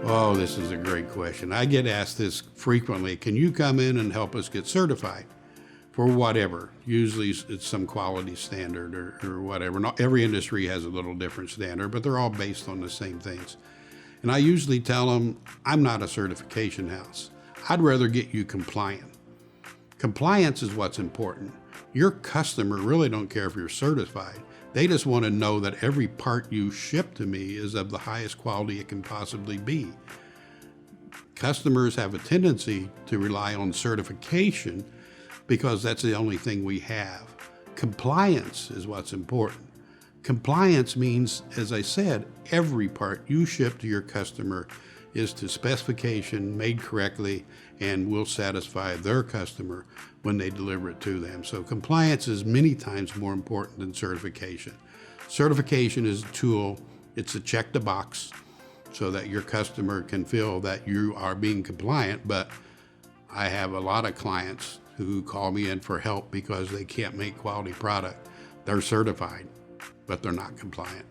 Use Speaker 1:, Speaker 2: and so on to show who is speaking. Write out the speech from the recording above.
Speaker 1: Oh, this is a great question. I get asked this frequently. Can you come in and help us get certified for whatever? Usually it's some quality standard or whatever. Not every industry has a little different standard, but they're all based on the same things. And I usually tell them, I'm not a certification house. I'd rather get you compliant. Compliance is what's important. Your customer really don't care if you're certified. They just want to know that every part you ship to me is of the highest quality it can possibly be. Customers have a tendency to rely on certification because that's the only thing we have. Compliance is what's important. Compliance means, as I said, every part you ship to your customer is to specification, made correctly, and will satisfy their customer when they deliver it to them. So compliance is many times more important than certification. Certification is a tool, it's a check the box so that your customer can feel that you are being compliant, but I have a lot of clients who call me in for help because they can't make quality product. They're certified, but they're not compliant.